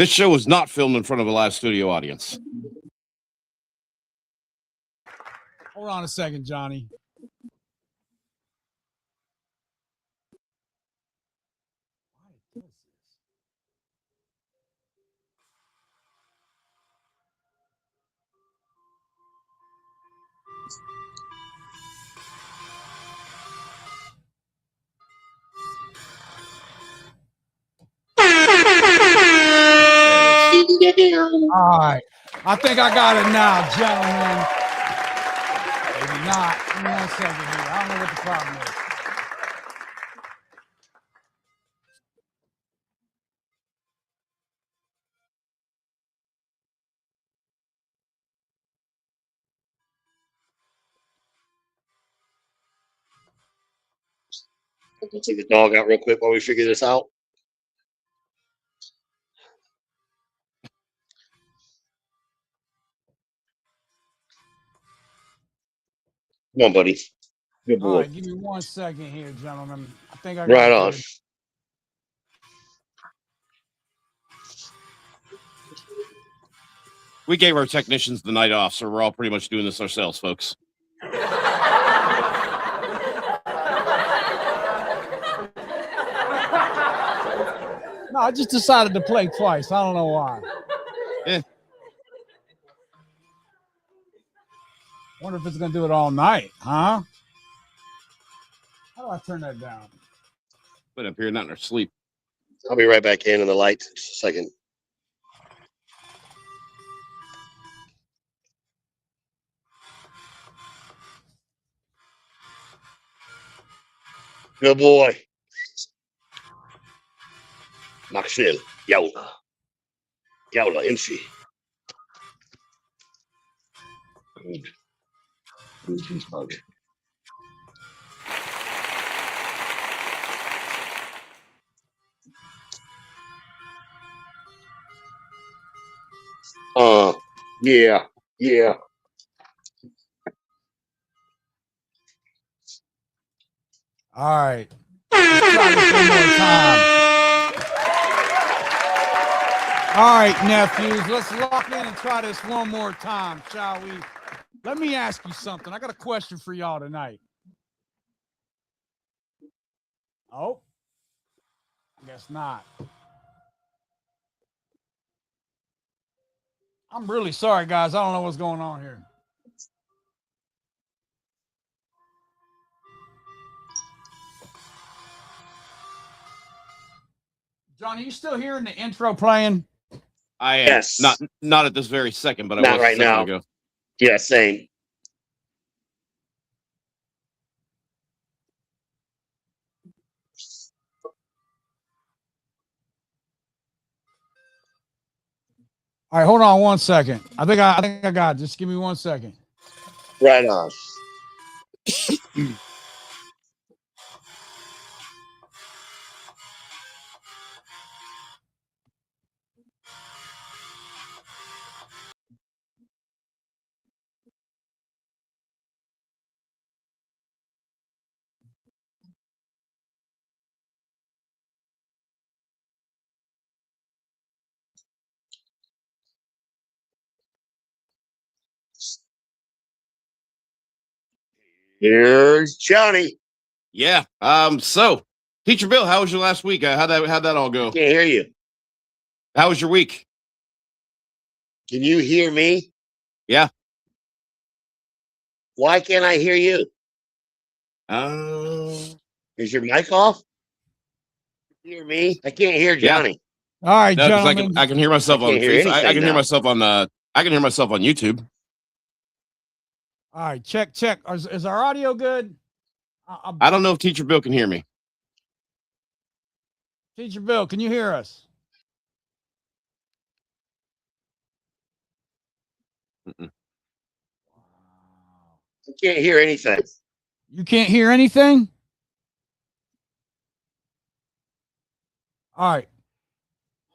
This show was not filmed in front of a live studio audience. Hold on a second, Johnny. All right. I think I got it now, gentlemen. Maybe not. Give me 1 second here. I don't know what the problem is. We'll take the dog out real quick while we figure this out. Come on, buddy. Good boy. All right, give me 1 second here, gentlemen. I think I got Right it on. good. We gave our technicians the night off, so we're all pretty much doing this ourselves, folks. No, I just decided to play twice. I don't know why. Yeah. Wonder if it's gonna do it all night, huh? How do I turn that down? But up here, not in our sleep. I'll be right back in the light. Just a second. Good boy. Maxwell. Yaula. Yaula, MC. Good. Good, bug. Yeah. Yeah. All right. Let's try this one more time. All right, nephews, let's lock in and try this one more time, shall we? Let me ask you something. I got a question for y'all tonight. Oh, I guess not. I'm really sorry, guys. I don't know what's going on here. John, are you still hearing the intro playing? I am. Yes. Not at this very second, but I Not was right a second now. ago. Yeah, same. All right, hold on one second. I think I got it. Just give me 1 second. Right on. Here's Johnny. Yeah. So, Teacher Bill, how was your last week? How'd that all go? Can't hear you. How was your week? Can you hear me? Yeah. Why can't I hear you? Uh, Is your mic off? Hear me? I can't hear Yeah. Johnny. All right, no, because gentlemen. I can hear myself I on can't hear Facebook. I anything can hear now. myself on I can hear myself on YouTube. All right, check. Is our audio good? I don't know if Teacher Bill can hear me. Teacher Bill, can you hear us? Mm-mm. I can't hear anything. You can't hear anything? All right.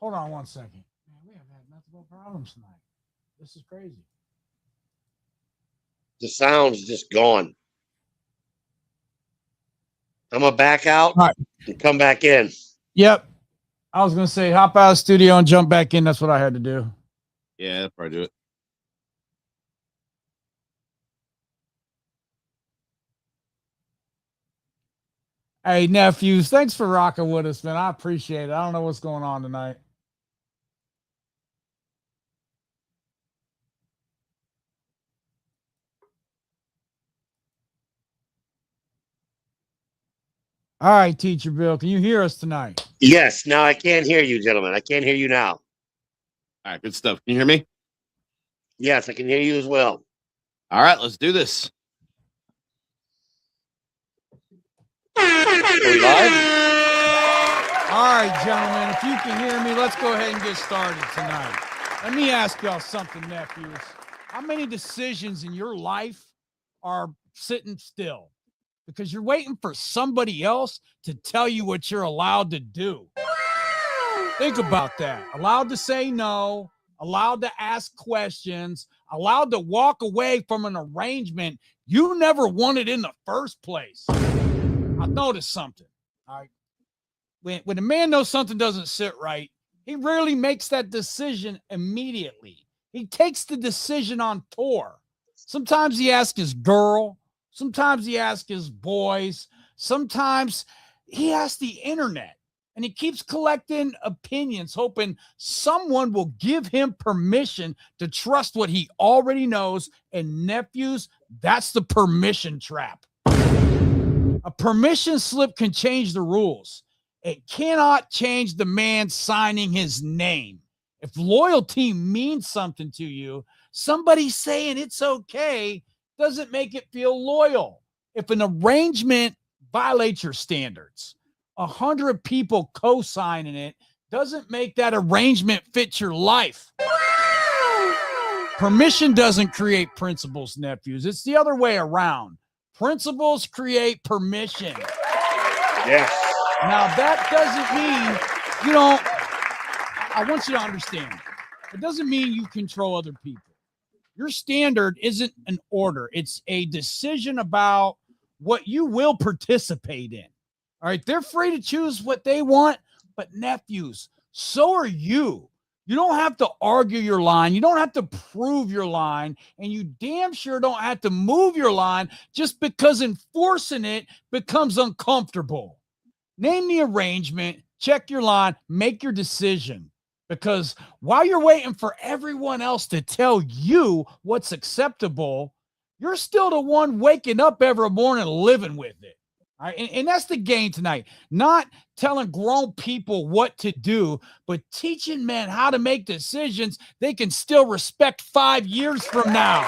Hold on 1 second. Man, we have had nothing but problems tonight. This is crazy. The sound's just gone. I'm gonna back out All right. and come back in. Yep. I was going to say hop out of the studio and jump back in. That's what I had to do. Yeah, that'll probably do it. Hey, nephews, thanks for rocking with us, man. I appreciate it. I don't know what's going on tonight. All right, Teacher Bill, can you hear us tonight? Yes, now I can't hear you, gentlemen. I can't hear you now. All right, good stuff. Can you hear me? Yes, I can hear you as well. All right, let's do this. Are we live? All right, gentlemen, if you can hear me, let's go ahead and get started tonight. Let me ask y'all something, nephews. How many decisions in your life are sitting still because you're waiting for somebody else to tell you what you're allowed to do? Think about that. Allowed to say no, allowed to ask questions, allowed to walk away from an arrangement you never wanted in the first place. I've noticed something. All right. When a man knows something doesn't sit right, he rarely makes that decision immediately. He takes the decision on tour. Sometimes he asks his girl. Sometimes he asks his boys. Sometimes he asks the internet. And he keeps collecting opinions, hoping someone will give him permission to trust what he already knows. And nephews, that's the permission trap. A permission slip can change the rules. It cannot change the man signing his name. If loyalty means something to you, somebody saying it's okay doesn't make it feel loyal. If an arrangement violates your standards, 100 people co-signing it doesn't make that arrangement fit your life. Permission doesn't create principles, nephews. It's the other way around. Principles create permission. Yes. Now, that doesn't mean you don't, I want you to understand, it doesn't mean you control other people. Your standard isn't an order. It's a decision about what you will participate in. All right. They're free to choose what they want, but nephews, so are you. You don't have to argue your line. You don't have to prove your line. And you damn sure don't have to move your line just because enforcing it becomes uncomfortable. Name the arrangement, check your line, make your decision. Because while you're waiting for everyone else to tell you what's acceptable, you're still the one waking up every morning living with it. All right? And that's the game tonight. Not telling grown people what to do, but teaching men how to make decisions they can still respect 5 years from now.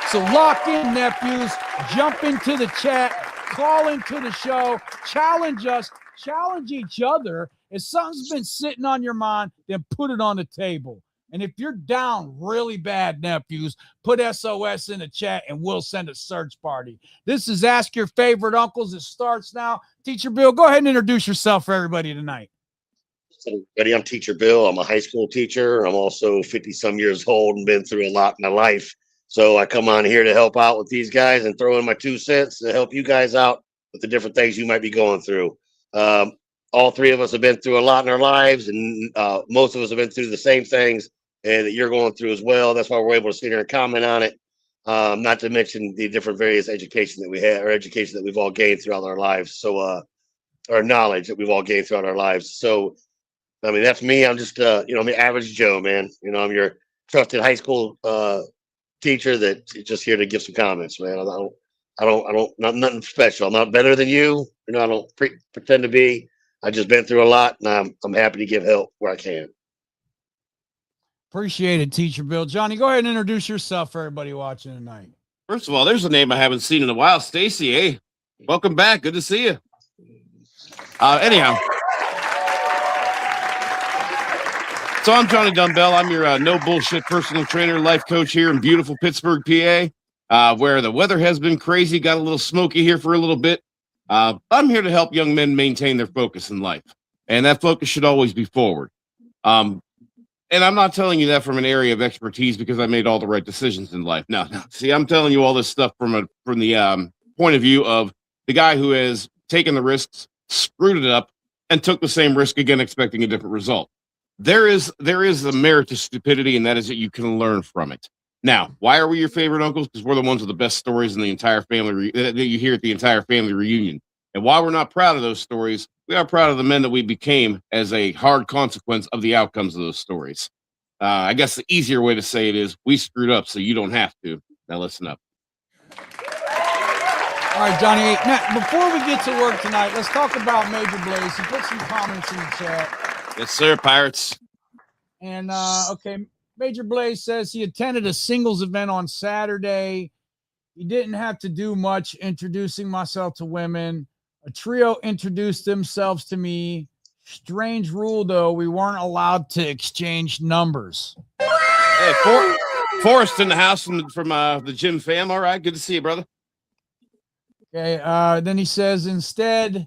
So lock in, nephews. Jump into the chat. Call into the show. Challenge us. Challenge each other. If something's been sitting on your mind, then put it on the table. And if you're down really bad, nephews, put SOS in the chat and we'll send a search party. This is Ask Your Favorite Uncles. It starts now. Teacher Bill, go ahead and introduce yourself for everybody tonight. Everybody, I'm Teacher Bill. I'm a high school teacher. I'm also 50-some years old and been through a lot in my life. So I come on here to help out with these guys and throw in my 2 cents to help you guys out with the different things you might be going through. All 3 of us have been through a lot in our lives, and most of us have been through the same things and that you're going through as well. That's why we're able to sit here and comment on it. Not to mention the different various education that we have, or education that we've all gained throughout our lives. So, or knowledge that we've all gained throughout our lives. So, I mean, that's me. I'm just, I'm the average Joe, man. I'm your trusted high school teacher that's just here to give some comments, man. Not nothing special. I'm not better than you. I don't pretend to be. I've just been through a lot, and I'm happy to give help where I can. Appreciate it, Teacher Bill. Johnny, go ahead and introduce yourself for everybody watching tonight. First of all, there's a name I haven't seen in a while. Stacy, hey, welcome back. Good to see you. Anyhow. So I'm Johnny Dumbbell. I'm your no bullshit personal trainer, life coach here in beautiful Pittsburgh, PA, where the weather has been crazy, got a little smoky here for a little bit. I'm here to help young men maintain their focus in life, and that focus should always be forward. And I'm not telling you that from an area of expertise because I made all the right decisions in life. No. See, I'm telling you all this stuff from the point of view of the guy who has taken the risks, screwed it up, and took the same risk again, expecting a different result. There is a merit to stupidity, and that is that you can learn from it. Now, why are we your favorite uncles? Because we're the ones with the best stories in the entire family that you hear at the entire family reunion. And while we're not proud of those stories, we are proud of the men that we became as a hard consequence of the outcomes of those stories. I guess the easier way to say it is we screwed up, so you don't have to. Now listen up. All right, Johnny. Now, before we get to work tonight, let's talk about Major Blaze. He put some comments in the chat. Yes, sir, Pirates. And, okay, Major Blaze says he attended a singles event on Saturday. He didn't have to do much introducing myself to women. A trio introduced themselves to me. Strange rule, though, we weren't allowed to exchange numbers. Hey, Forrest in the house from the gym fam. All right, good to see you, brother. Okay, then he says, instead,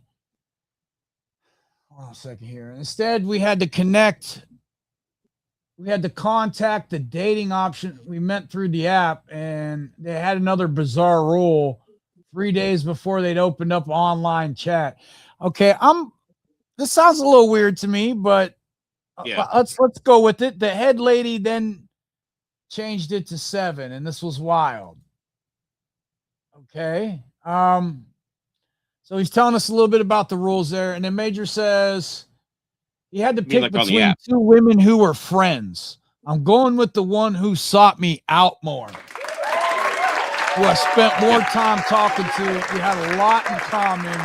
hold on a second here. Instead, we had to connect. We had to contact the dating option we met through the app, and they had another bizarre rule 3 days before they'd opened up online chat. Okay, this sounds a little weird to me, but yeah. let's go with it. The head lady then changed it to 7, and this was wild. Okay. So he's telling us a little bit about the rules there, and then Major says he had to pick between 2 women who were friends. I'm going with the one who sought me out more, who I spent more time talking to. We had a lot in common.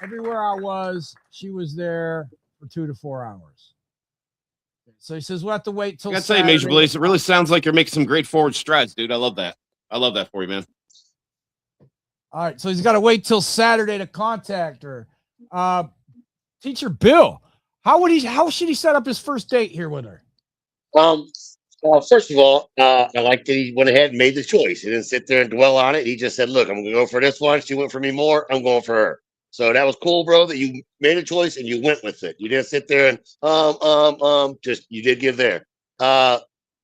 Everywhere I was, she was there for 2 to 4 hours. So he says we'll have to wait till. I gotta say, Major Blaze, it really sounds like you're making some great forward strides, dude. I love that. I love that for you, man. All right, so he's got to wait till Saturday to contact her. Teacher Bill, how should he set up his first date here with her? First of all, I like that he went ahead and made the choice. He didn't sit there and dwell on it. He just said, "Look, I'm gonna go for this one. She went for me more. I'm going for her." So that was cool, bro. That you made a choice and you went with it. You didn't sit there and just you did give there.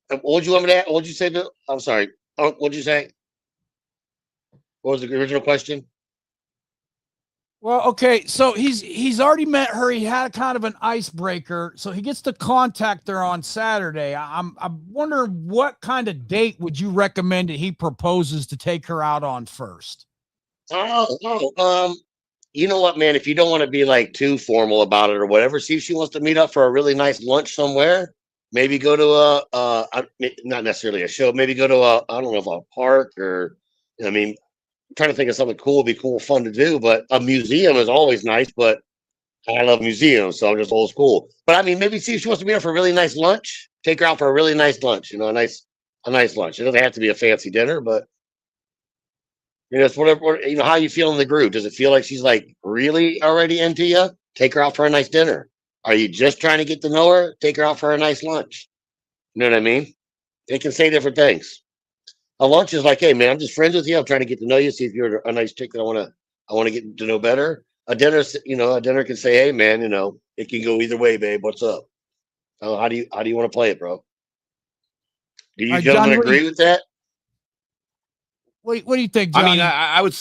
What would you want me to? What would you say, Bill? I'm sorry. What would you say? What was the original question? Well, okay, so he's already met her. He had kind of an icebreaker, so he gets to contact her on Saturday. I'm wondering what kind of date would you recommend that he proposes to take her out on first? You know what, man? If you don't want to be like too formal about it or whatever, see if she wants to meet up for a really nice lunch somewhere. Maybe go to not necessarily a show. Maybe go to I don't know if a park or, I mean, I'm trying to think of something cool, be cool, fun to do. But a museum is always nice. But I love museums, so I'm just old school. But I mean, maybe see if she wants to meet up for a really nice lunch. Take her out for a really nice lunch. You know, a nice lunch. It doesn't have to be a fancy dinner, but it's whatever, how you feel in the group. Does it feel like she's like really already into you? Take her out for a nice dinner. Are you just trying to get to know her? Take her out for a nice lunch. You know what I mean? They can say different things. A lunch is like, hey man, I'm just friends with you. I'm trying to get to know you, see if you're a nice chick that I want to get to know better. A dinner, a dinner can say, hey man, it can go either way, babe. What's up? How do you want to play it, bro? Do you gentlemen agree with that? What do you think, Johnny? I mean,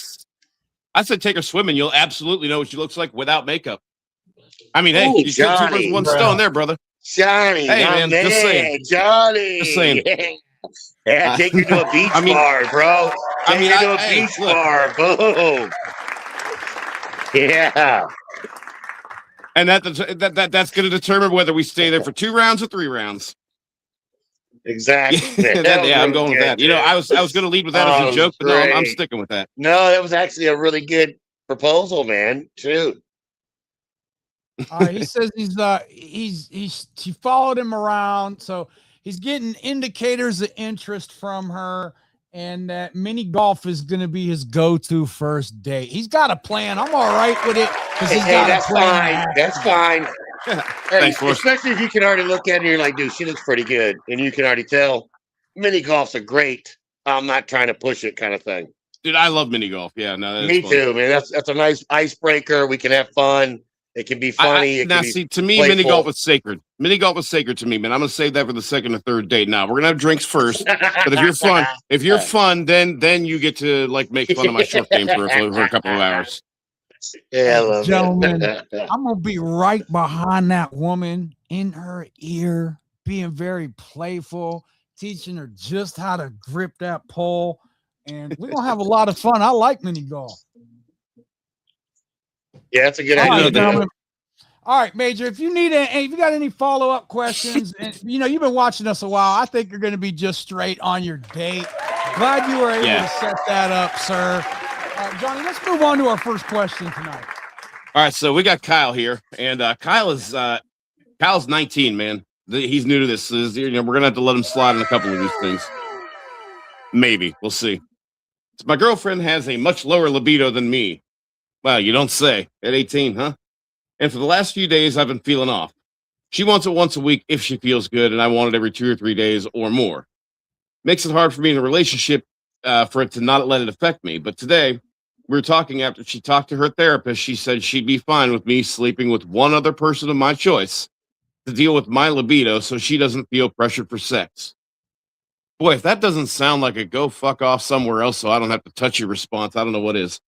I said take her swimming. You'll absolutely know what she looks like without makeup. I mean, hey, you killed two birds with one stone there, brother. Johnny, hey man, just saying. Johnny. Just saying. Yeah, take her to a beach bar, bro. Take her to a beach bar. Boom. Yeah. And that's going to determine whether we stay there for 2 rounds or 3 rounds. Exactly. Yeah, I'm going with that. I was going to lead with that as a joke, but no, I'm sticking with that. No, that was actually a really good proposal, man. Shoot. He says she followed him around, so he's getting indicators of interest from her, and that mini golf is going to be his go-to first date. He's got a plan. I'm all right with it because he's got a plan. That's fine. Thanks, especially if you can already look at her and you're like, dude, she looks pretty good, and you can already tell mini golf's a great. I'm not trying to push it kind of thing. Dude, I love mini golf. Yeah, no, me too, man. That's a nice icebreaker. We can have fun. It can be funny. To me, mini golf is sacred. Mini golf is sacred to me, man. I'm gonna save that for the second or third date. Now we're gonna have drinks first, but if you're fun, then you get to like make fun of my short game for a couple of hours. Yeah, I love gentlemen. I'm gonna be right behind that woman in her ear, being very playful, teaching her just how to grip that pole, and we're gonna have a lot of fun. I like mini golf. Yeah, that's a good idea. All right, Major. If you got any follow-up questions, and you've been watching us a while, I think you're going to be just straight on your date. Glad you were able to set that up, sir. Johnny, let's move on to our first question tonight. All right, so we got Kyle here, and Kyle's 19, man. He's new to this. We're gonna have to let him slide in a couple of these things. Maybe we'll see. So my girlfriend has a much lower libido than me. Wow, you don't say. At 18, huh? And for the last few days, I've been feeling off. She wants it once a week if she feels good, and I want it every 2 or 3 days or more. Makes it hard for me in a relationship for it to not let it affect me. But today, we were talking after she talked to her therapist. She said she'd be fine with me sleeping with one other person of my choice to deal with my libido so she doesn't feel pressured for sex. Boy, if that doesn't sound like a go fuck off somewhere else so I don't have to touch your response, I don't know what is.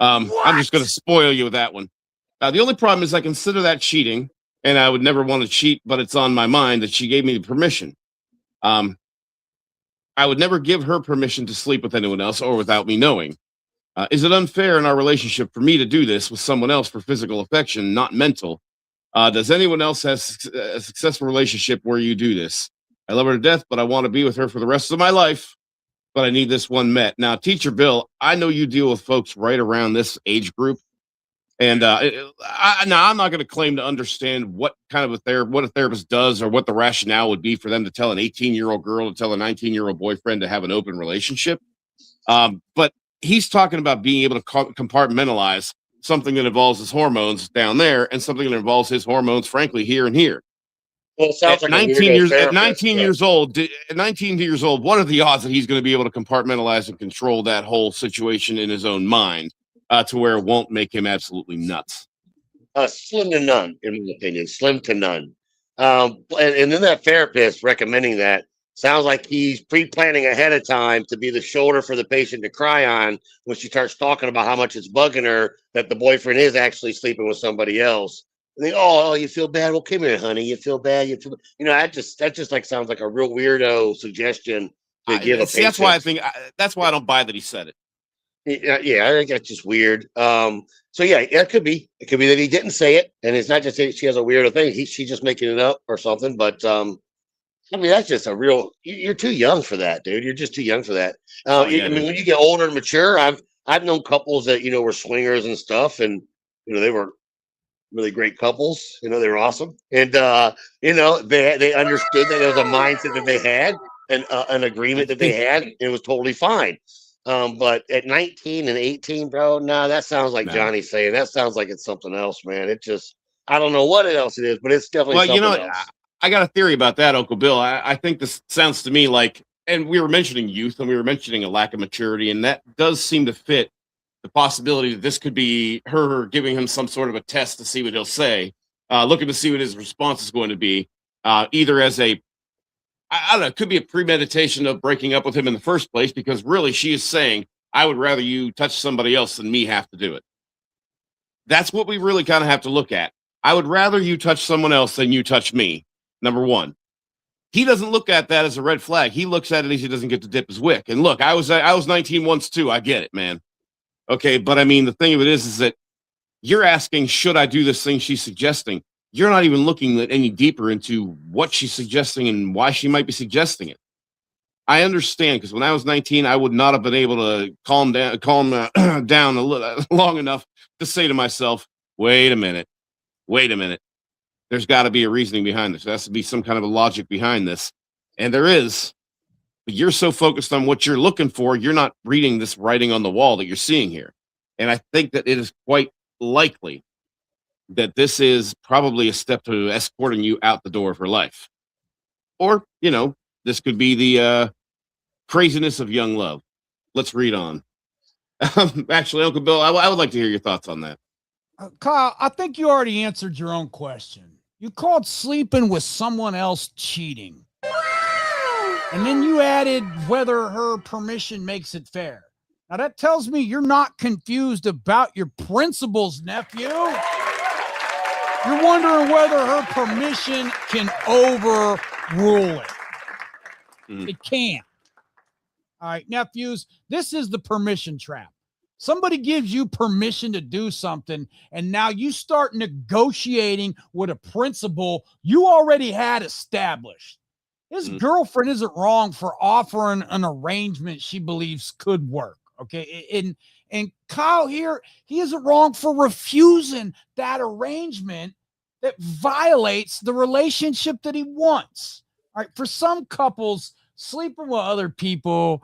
I'm just going to spoil you with that one. The only problem is I consider that cheating, and I would never want to cheat, but it's on my mind that she gave me the permission. I would never give her permission to sleep with anyone else or without me knowing. Is it unfair in our relationship for me to do this with someone else for physical affection, not mental? Does anyone else have a successful relationship where you do this? I love her to death, but I want to be with her for the rest of my life, but I need this one met. Now, Teacher Bill, I know you deal with folks right around this age group. And now I'm not going to claim to understand what kind of what a therapist does or what the rationale would be for them to tell an 18-year-old girl to tell a 19-year-old boyfriend to have an open relationship. But he's talking about being able to compartmentalize something that involves his hormones down there and something that involves his hormones, frankly, here and here. Well, it sounds at like 19 years old, what are the odds that he's going to be able to compartmentalize and control that whole situation in his own mind? To where it won't make him absolutely nuts. Slim to none, in my opinion. Slim to none. And then that therapist recommending that Sounds like he's pre-planning ahead of time to be the shoulder for the patient to cry on when she starts talking about how much it's bugging her that the boyfriend is actually sleeping with somebody else. And they, oh, you feel bad? Well, come here, honey. You feel bad? You feel, that just like sounds like a real weirdo suggestion to give a See, that's why I patient. think that's why I don't buy that he said it. Yeah, I think that's just weird. So yeah, it could be. It could be that he didn't say it, and it's not just that she has a weirdo thing. She's just making it up or something. But I mean, that's just a real. You're too young for that, dude. You're just too young for that. Oh, yeah, I mean, when you get older and mature, I've known couples that were swingers and stuff, and they were really great couples. They were awesome, and they understood that there was a mindset that they had, and an agreement that they had. And it was totally fine. But at 19 and 18, bro, no, that sounds like No. Johnny's saying. That sounds like it's something else, man. It just, I don't know what else it is, but it's definitely something else. I got a theory about that, Uncle Bill. I think this sounds to me like, and we were mentioning youth and we were mentioning a lack of maturity, and that does seem to fit the possibility that this could be her giving him some sort of a test to see what he'll say, looking to see what his response is going to be, either as I don't know, it could be a premeditation of breaking up with him in the first place, because really she is saying, I would rather you touch somebody else than me have to do it. That's what we really kind of have to look at. I would rather you touch someone else than you touch me. Number one. He doesn't look at that as a red flag. He looks at it as he doesn't get to dip his wick. And look, I was 19 once too. I get it, man. Okay, but I mean, the thing of it is that you're asking, should I do this thing she's suggesting? You're not even looking any deeper into what she's suggesting and why she might be suggesting it. I understand, because when I was 19, I would not have been able to calm down a little long enough to say to myself, wait a minute. There's got to be a reasoning behind this. There has to be some kind of a logic behind this. And there is. But you're so focused on what you're looking for, you're not reading this writing on the wall that you're seeing here. And I think that it is quite likely that this is probably a step to escorting you out the door of her life. Or, this could be the craziness of young love. Let's read on. Actually, Uncle Bill, I would like to hear your thoughts on that. Kyle, I think you already answered your own question. You called sleeping with someone else cheating. And then you added whether her permission makes it fair. Now that tells me you're not confused about your principles, nephew. You're wondering whether her permission can overrule it. It can't. All right, nephews, this is the permission trap. Somebody gives you permission to do something, and now you start negotiating with a principle you already had established. His girlfriend isn't wrong for offering an arrangement she believes could work, okay? And Kyle here, he isn't wrong for refusing that arrangement that violates the relationship that he wants. All right, for some couples, sleeping with other people,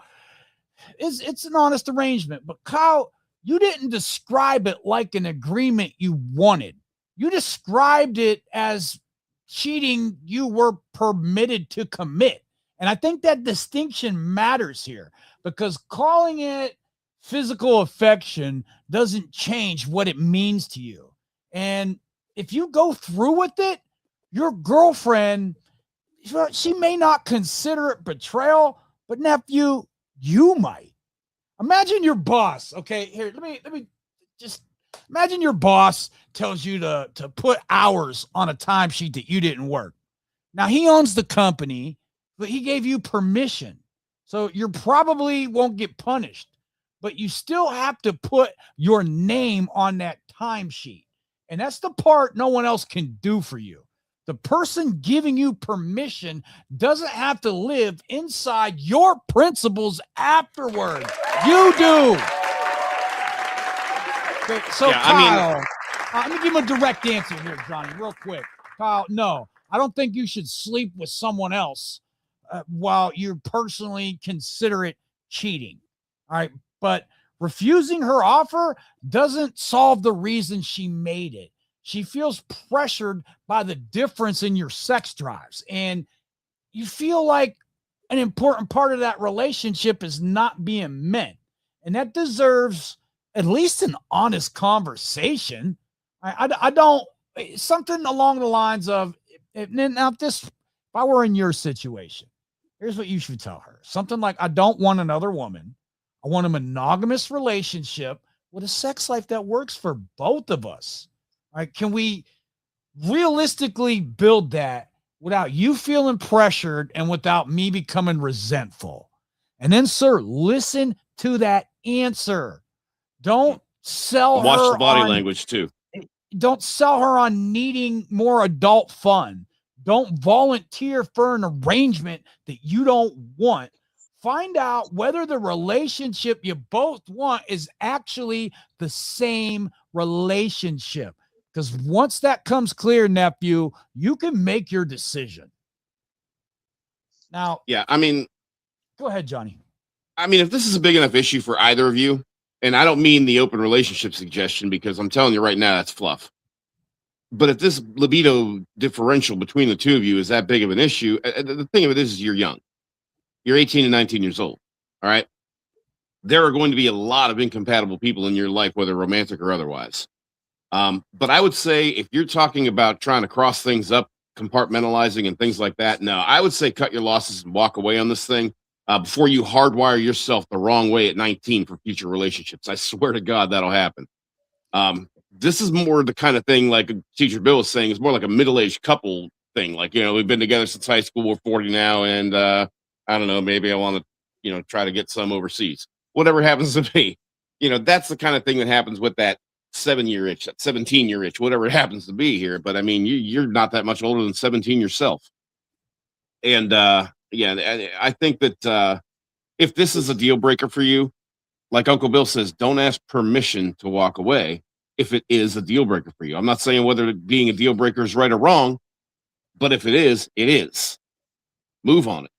it's an honest arrangement. But Kyle, you didn't describe it like an agreement you wanted. You described it as cheating you were permitted to commit. And I think that distinction matters here, because calling it physical affection doesn't change what it means to you. And if you go through with it, your girlfriend, she may not consider it betrayal, but nephew, you might. Imagine your boss. Okay, here, let me just imagine your boss tells you to put hours on a timesheet that you didn't work. Now, he owns the company, but he gave you permission. So you probably won't get punished, but you still have to put your name on that timesheet. And that's the part no one else can do for you. The person giving you permission doesn't have to live inside your principles afterward. You do. Okay, so Yeah, Kyle, let me give him a direct answer here, Johnny, real quick. Kyle, no, I don't think you should sleep with someone else while you personally consider it cheating. All right, but refusing her offer doesn't solve the reason she made it. She feels pressured by the difference in your sex drives, and you feel like an important part of that relationship is not being met, and that deserves at least an honest conversation. I don't, something along the lines of, if I were in your situation, Here's what you should tell her. Something like, I don't want another woman. I want a monogamous relationship with a sex life that works for both of us. All right. Can we realistically build that without you feeling pressured and without me becoming resentful? And then, sir, listen to that answer. Don't sell Watch her the body on, language too. don't sell her on needing more adult fun. Don't volunteer for an arrangement that you don't want. Find out whether the relationship you both want is actually the same relationship. Because once that comes clear, nephew, you can make your decision. Now, Yeah, I mean, go ahead, Johnny. if this is a big enough issue for either of you, and I don't mean the open relationship suggestion because I'm telling you right now that's fluff. But if this libido differential between the two of you is that big of an issue, the thing of it is you're young. You're 18 and 19 years old. All right. There are going to be a lot of incompatible people in your life, whether romantic or otherwise. But I would say if you're talking about trying to cross things up, compartmentalizing and things like that, no, I would say cut your losses and walk away on this thing before you hardwire yourself the wrong way at 19 for future relationships. I swear to God, that'll happen. This is more the kind of thing like Teacher Bill was saying, is more like a middle-aged couple thing. Like, we've been together since high school, we're 40 now, and I don't know, maybe I want to, try to get some overseas. Whatever happens to be, that's the kind of thing that happens with that 7-year itch, that 17-year itch, whatever it happens to be here. But I mean, you're not that much older than 17 yourself. And yeah, I think that if this is a deal breaker for you, like Uncle Bill says, don't ask permission to walk away if it is a deal breaker for you. I'm not saying whether being a deal breaker is right or wrong, but if it is, it is. Move on it.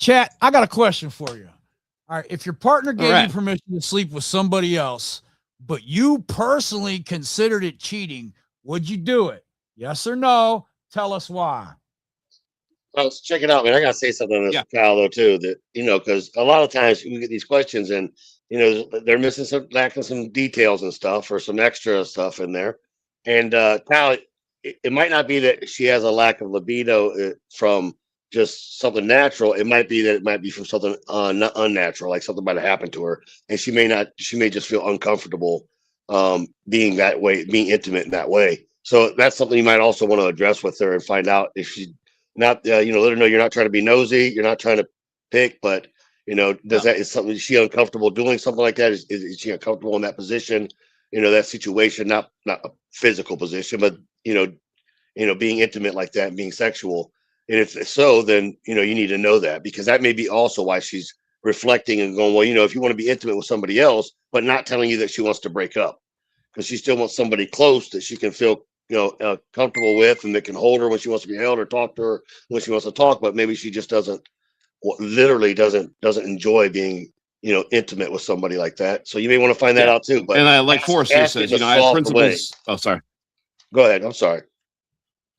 Chat, I got a question for you. All right. If your partner gave right. you permission to sleep with somebody else, but you personally considered it cheating, would you do it? Yes or no? Tell us why. Well, check it out, man. I gotta say something on this, Kyle, though, too. That because a lot of times we get these questions, and they're missing lacking some details and stuff, or some extra stuff in there. And Kyle, it might not be that she has a lack of libido from just something natural. It might be that it might be from something unnatural, like something might have happened to her, and she may just feel uncomfortable being that way, being intimate in that way. So that's something you might also want to address with her and find out if she. Not let her know you're not trying to be nosy, you're not trying to pick, but is something, is she uncomfortable doing something like that? Is she uncomfortable in that position, that situation, not a physical position, but being intimate like that and being sexual. And if so, then you need to know that, because that may be also why she's reflecting and going, well, if you want to be intimate with somebody else, but not telling you that she wants to break up, because she still wants somebody close that she can feel comfortable with, and that can hold her when she wants to be held, or talk to her when she wants to talk. But maybe she just doesn't enjoy being intimate with somebody like that. So you may want to find that out too. But and I like Forrest here says, I have principles. Oh, sorry. Go ahead. I'm sorry.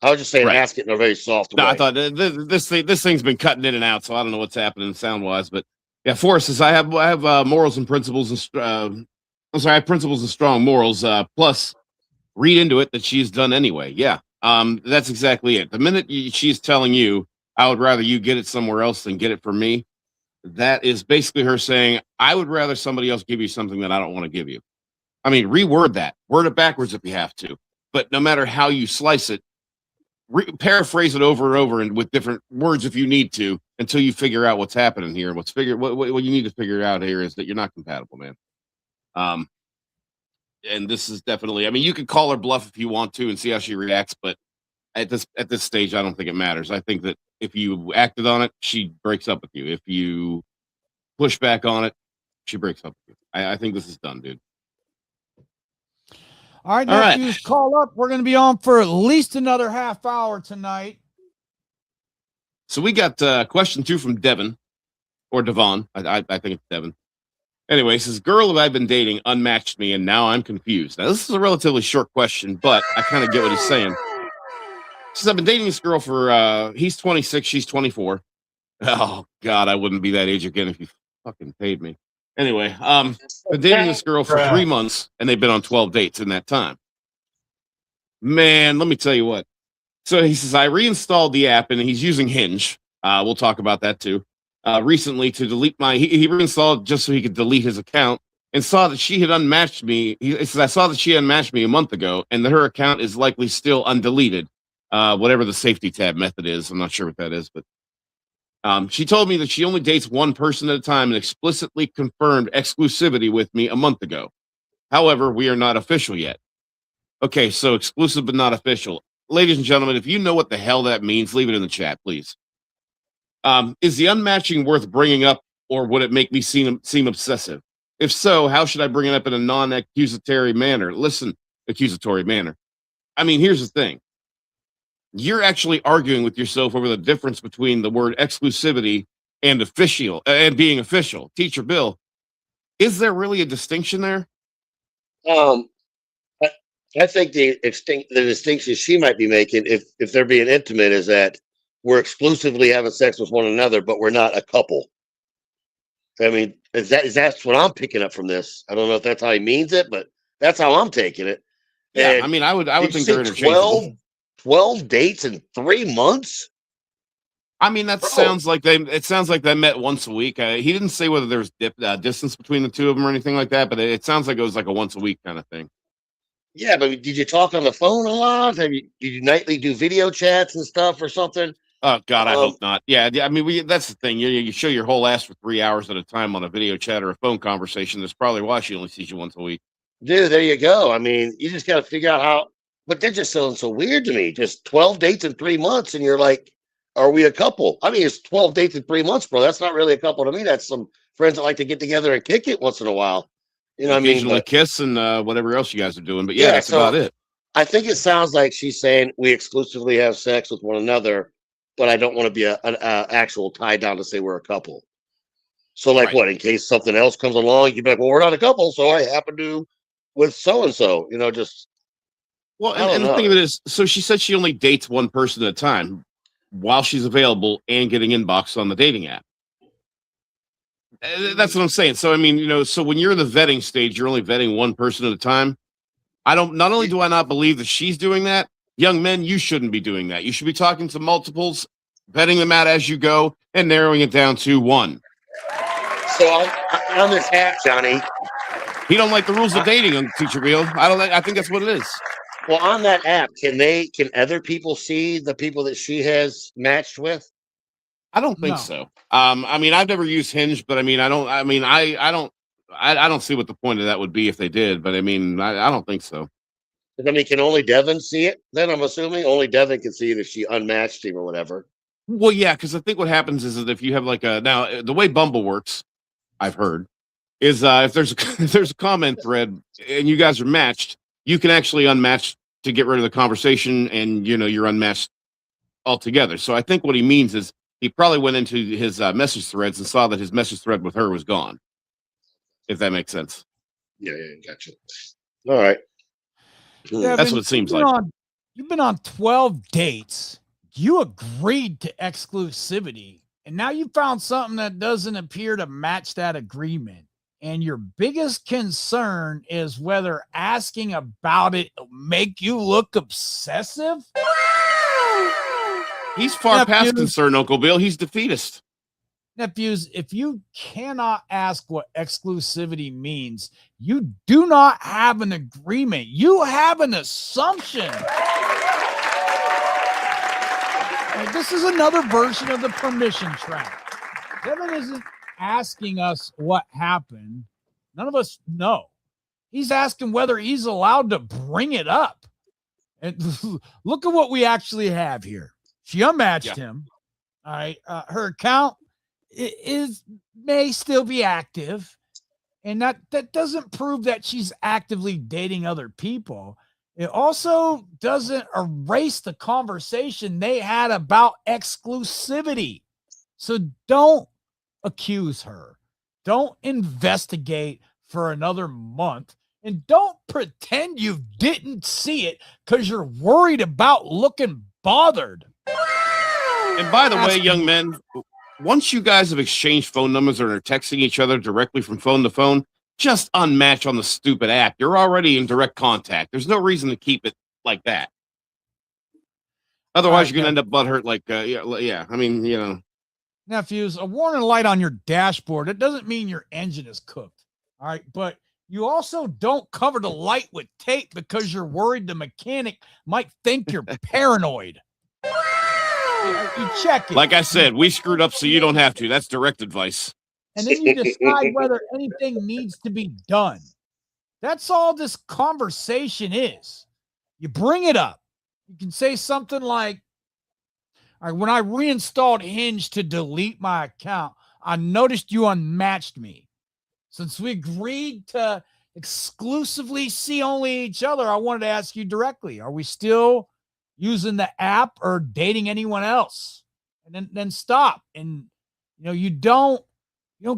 I was just saying, ask it in a very soft way. I thought this thing's been cutting in and out, so I don't know what's happening sound wise. But yeah, Forrest says I have morals and principles, and I have principles and strong morals. Plus, read into it that she's done anyway. Yeah, that's exactly it. The minute she's telling you, I would rather you get it somewhere else than get it from me, that is basically her saying, I would rather somebody else give you something that I don't want to give you. I mean, reword that. Word it backwards if you have to. But no matter how you slice it, paraphrase it over and over and with different words if you need to, until you figure out what's happening here. What you need to figure out here is that you're not compatible, man. And this is definitely, you could call her bluff if you want to and see how she reacts, but at this stage, I don't think it matters. I think that if you acted on it, she breaks up with you. If you push back on it, she breaks up with you. I think this is done, dude. All right, nephews, call up. We're going to be on for at least another half hour tonight. So we got question 2 from Devon, or Devon. I think it's Devon. Anyway, says, girl that I've been dating unmatched me, and now I'm confused. Now, this is a relatively short question, but I kind of get what he's saying. Says, I've been dating this girl for, he's 26, she's 24. Oh, God, I wouldn't be that age again if you fucking paid me. Anyway, been dating this girl for 3 months, and they've been on 12 dates in that time. Man, let me tell you what. So he says, I reinstalled the app, and he's using Hinge. We'll talk about that too. Recently, to delete he reinstalled just so he could delete his account, and saw that she had unmatched me. He says, I saw that she unmatched me a month ago, and that her account is likely still undeleted. Whatever the safety tab method is, I'm not sure what that is, but she told me that she only dates one person at a time and explicitly confirmed exclusivity with me a month ago. However, we are not official yet. Okay, so exclusive but not official. Ladies and gentlemen, if you know what the hell that means, leave it in the chat, please. Is the unmatching worth bringing up, or would it make me seem obsessive? If so, how should I bring it up in a non-accusatory manner? Listen, accusatory manner. I mean, here's the thing. You're actually arguing with yourself over the difference between the word exclusivity and official and being official. Teacher Bill, is there really a distinction there? Um, I, I think the distinction she might be making, if they're being intimate, is that we're exclusively having sex with one another, but we're not a couple. I mean, that's what I'm picking up from this. I don't know if that's how he means it, but that's how I'm taking it. Yeah, And I mean, I would did you think say they're interchangeable. 12 dates in 3 months? I mean, that Bro, sounds like it sounds like they met once a week. He didn't say whether there's distance between the two of them or anything like that, but it sounds like it was like a once a week kind of thing. yeah, but did you talk on the phone a lot? Did you nightly do video chats and stuff or something? Oh God, I Um, hope not. Yeah, I mean, that's the thing. You show your whole ass for 3 hours at a time on a video chat or a phone conversation. That's probably why she only sees you once a week. Dude, there you go. I mean, you just got to figure out how, but that just sounds so weird to me. Just 12 dates in 3 months, and you're like, are we a couple? I mean, it's 12 dates in 3 months, bro. That's not really a couple to me. That's some friends that like to get together and kick it once in a while. You know what I mean? Occasionally But kiss and whatever else you guys are doing. But yeah, yeah, that's about so it. I think it sounds like she's saying we exclusively have sex with one another, but I don't want to be an actual tie down to say we're a couple. So, like, Right. what, in case something else comes along, you'd be like, well, we're not a couple, so I happen to with so and so, just Well, I don't and the thing of know. it is, so she said she only dates one person at a time while she's available and getting inboxed on the dating app. That's what I'm saying. So I mean, so when you're in the vetting stage, you're only vetting one person at a time. Not only do I not believe that she's doing that, young men, you shouldn't be doing that. You should be talking to multiples, vetting them out as you go, and narrowing it down to one. So on this app, Johnny, He don't like the rules of uh, dating on Teacher Bill. I think that's what it is. well, on that app, can other people see the people that she has matched with? I don't think No. so. I mean, I've never used Hinge, but I mean, I don't see what the point of that would be if they did. But I mean, I don't think so. I mean, can only Devon see it? Then I'm assuming only Devon can see it if she unmatched him or whatever. Well, yeah, because I think what happens is that if you have like the way Bumble works, I've heard is if there's if there's a comment thread and you guys are matched, you can actually unmatch to get rid of the conversation, and you're unmatched altogether. So I think what he means is he probably went into his message threads and saw that his message thread with her was gone. If that makes sense. Yeah, gotcha. All right. That's Devin, what it seems like. you've been on 12 dates. You agreed to exclusivity, and now you found something that doesn't appear to match that agreement. And your biggest concern is whether asking about it make you look obsessive. He's far past concern, Uncle Bill. He's defeatist. Nephews, if you cannot ask what exclusivity means, you do not have an agreement. You have an assumption. Like, this is another version of the permission trap. Devin isn't asking us what happened. None of us know. He's asking whether he's allowed to bring it up. And look at what we actually have here. She unmatched him. All right. Her account may still be active, and that doesn't prove that she's actively dating other people. It also doesn't erase the conversation they had about exclusivity. So don't accuse her. Don't investigate for another month, and don't pretend you didn't see it because you're worried about looking bothered. And by the way, young men, once you guys have exchanged phone numbers or are texting each other directly from phone to phone, just unmatch on the stupid app. You're already in direct contact. There's no reason to keep it like that. Otherwise, you're going to end up butthurt. Like, yeah. I mean, nephews, a warning light on your dashboard, it doesn't mean your engine is cooked. All right. But you also don't cover the light with tape because you're worried the mechanic might think you're paranoid. You check it. Like I said, we screwed up so you don't have to. That's direct advice. And then you decide whether anything needs to be done. That's all this conversation is. You bring it up. You can say something like, all right, when I reinstalled Hinge to delete my account, I noticed you unmatched me. Since we agreed to exclusively see only each other, I wanted to ask you directly, are we still using the app or dating anyone else? And then stop. And you don't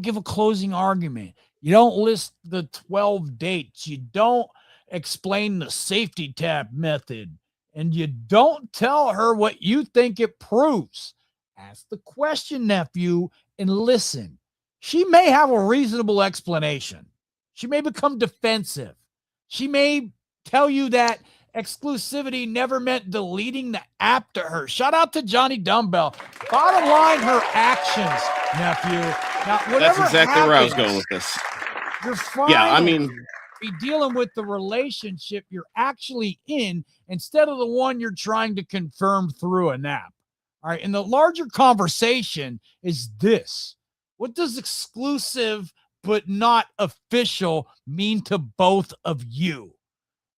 give a closing argument. You don't list the 12 dates. You don't explain the safety tab method. And you don't tell her what you think it proves. Ask the question, nephew, and listen. She may have a reasonable explanation. She may become defensive. She may tell you that exclusivity never meant deleting the app to her. Shout out to Johnny Dumbbell. Bottom line, her actions, nephew. Now, that's exactly where I was going with this. You're fine. Yeah, I mean, be dealing with the relationship you're actually in instead of the one you're trying to confirm through an app. All right. And the larger conversation is this. What does exclusive but not official mean to both of you?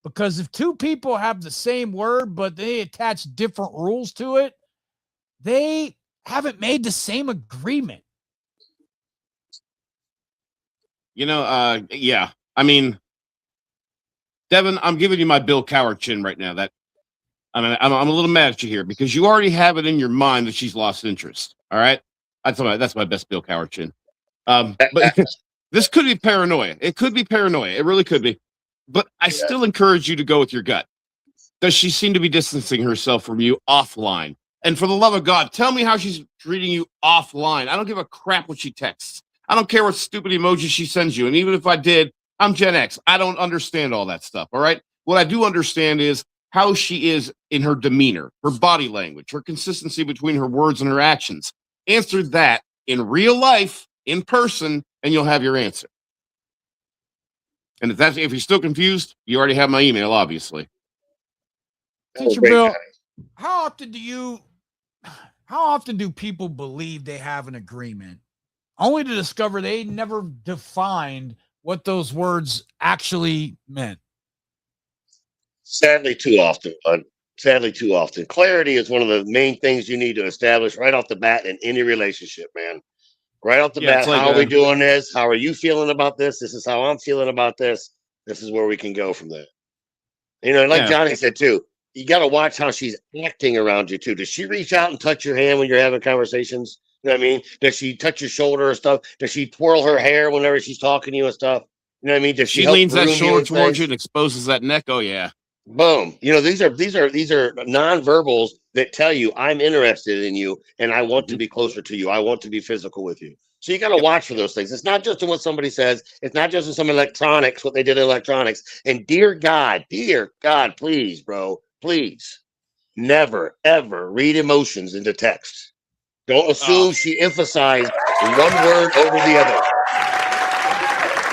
Because if two people have the same word, but they attach different rules to it, they haven't made the same agreement. Yeah. I mean, Devon, I'm giving you my Bill Coward chin right now. I'm a little mad at you here because you already have it in your mind that she's lost interest. All right. That's my best Bill Coward chin. But this could be paranoia. It could be paranoia. It really could be. But I still encourage you to go with your gut. Does she seem to be distancing herself from you offline? And for the love of God, tell me how she's treating you offline. I don't give a crap what she texts. I don't care what stupid emoji she sends you. And even if I did, I'm Gen X. I don't understand all that stuff. All right. What I do understand is how she is in her demeanor, her body language, her consistency between her words and her actions. Answer that in real life, in person, and you'll have your answer. And if you're still confused, you already have my email, obviously. Teacher Bill, how often do people believe they have an agreement only to discover they never defined what those words actually meant? Sadly, too often. Sadly, too often. Clarity is one of the main things you need to establish right off the bat in any relationship, man. Right off the bat, how are we doing this? How are you feeling about this? This is how I'm feeling about this. This is where we can go from there. Like Johnny said too, you got to watch how she's acting around you too. Does she reach out and touch your hand when you're having conversations? You know what I mean? Does she touch your shoulder or stuff? Does she twirl her hair whenever she's talking to you and stuff? You know what I mean? Does she leans that shoulder towards you and exposes that neck? Oh yeah. Boom. These are nonverbals that tell you I'm interested in you and I want to be closer to you. I want to be physical with you. So you got to watch for those things. It's not just in what somebody says. It's not just in some electronics, what they did in electronics. And dear God, please, bro, please never, ever read emotions into text. Don't assume she emphasized one word over the other.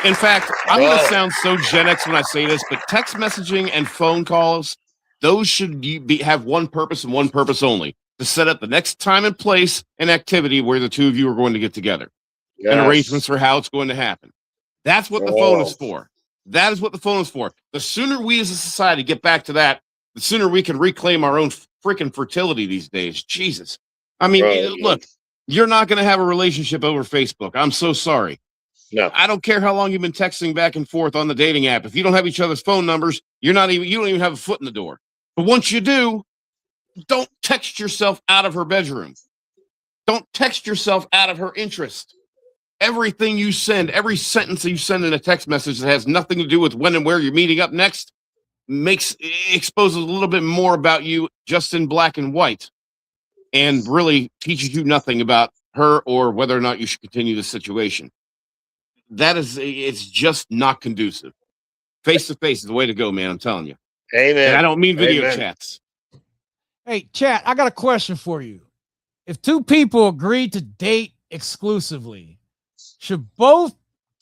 In fact, I'm going to sound so Gen X when I say this, but text messaging and phone calls, those should have one purpose and one purpose only, to set up the next time and place and activity where the two of you are going to get together. And arrangements for how it's going to happen. That's what the phone is for. That is what the phone is for. The sooner we as a society get back to that, the sooner we can reclaim our own freaking fertility these days. Jesus. I mean, look, you're not going to have a relationship over Facebook. I'm so sorry. No. I don't care how long you've been texting back and forth on the dating app. If you don't have each other's phone numbers, you don't even have a foot in the door. But once you do, don't text yourself out of her bedroom. Don't text yourself out of her interest. Everything you send, every sentence that you send in a text message that has nothing to do with when and where you're meeting up next exposes a little bit more about you just in black and white and really teaches you nothing about her or whether or not you should continue the situation. It's just not conducive. Face to face is the way to go, man. I'm telling you. Amen. And I don't mean video chats. Hey, chat, I got a question for you. If two people agree to date exclusively, should both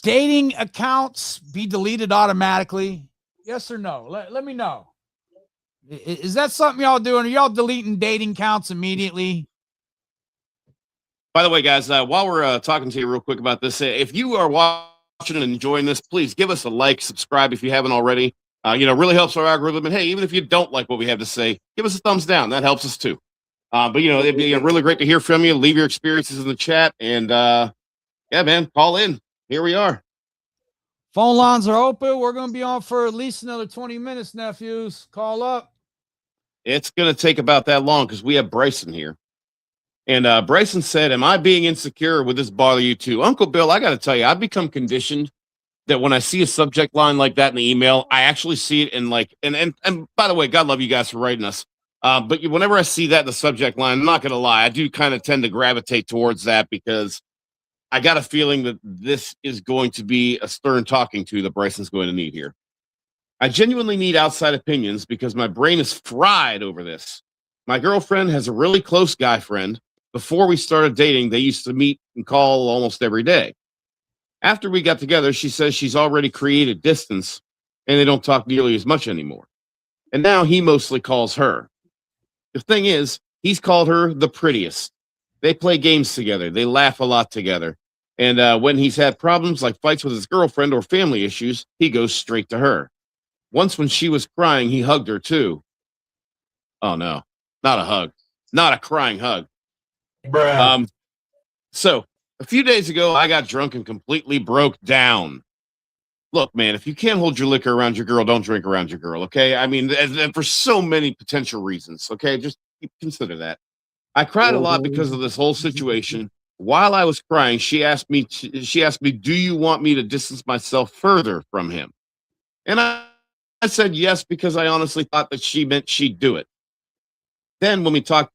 dating accounts be deleted automatically? Yes or no? Let me know. Is that something y'all doing? Are y'all deleting dating accounts immediately? By the way, guys, while we're talking to you real quick about this, if you are watching and enjoying this, please give us a like, subscribe if you haven't already. Really helps our algorithm. And hey, even if you don't like what we have to say, give us a thumbs down. That helps us too. But it'd be really great to hear from you. Leave your experiences in the chat, and yeah, man, call in. Here we are. Phone lines are open. We're going to be on for at least another 20 minutes, nephews. Call up. It's going to take about that long because we have Bryson here. And Bryson said, "Am I being insecure? Would this bother you too?" Uncle Bill, I got to tell you, I've become conditioned that when I see a subject line like that in the email, I actually see it in like, and by the way, God love you guys for writing us. But whenever I see that in the subject line, I'm not going to lie, I do kind of tend to gravitate towards that because I got a feeling that this is going to be a stern talking to that Bryson's going to need here. I genuinely need outside opinions because my brain is fried over this. My girlfriend has a really close guy friend. Before we started dating, they used to meet and call almost every day. After we got together, she says she's already created distance and they don't talk nearly as much anymore. And now he mostly calls her. The thing is, he's called her the prettiest. They play games together. They laugh a lot together. And when he's had problems like fights with his girlfriend or family issues, he goes straight to her. Once when she was crying, he hugged her too. Oh no, not a hug, not a crying hug. Bruh. So a few days ago, I got drunk and completely broke down. Look, man, if you can't hold your liquor around your girl, don't drink around your girl, okay? I mean, and for so many potential reasons, okay? Just consider that. I cried a lot because of this whole situation. While I was crying, she asked me, "Do you want me to distance myself further from him?" And I said yes, because I honestly thought that she meant she'd do it. Then when we talked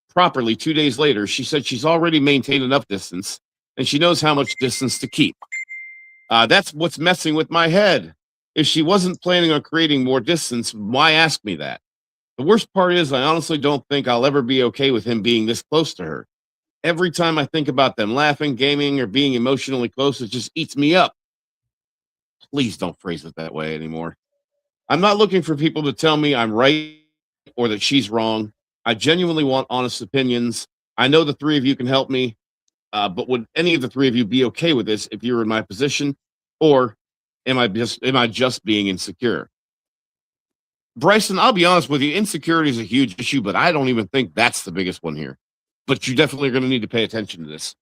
properly 2 days later, she said she's already maintained enough distance and she knows how much distance to keep. That's what's messing with my head. If she wasn't planning on creating more distance, why ask me that? The worst part is I honestly don't think I'll ever be okay with him being this close to her. Every time I think about them laughing, gaming, or being emotionally close, it just eats me up. Please don't phrase it that way anymore. I'm not looking for people to tell me I'm right or that she's wrong. I genuinely want honest opinions. I know the three of you can help me, but would any of the three of you be okay with this if you were in my position, or am I just being insecure? Bryson, I'll be honest with you, insecurity is a huge issue, but I don't even think that's the biggest one here. But you definitely are going to need to pay attention to this.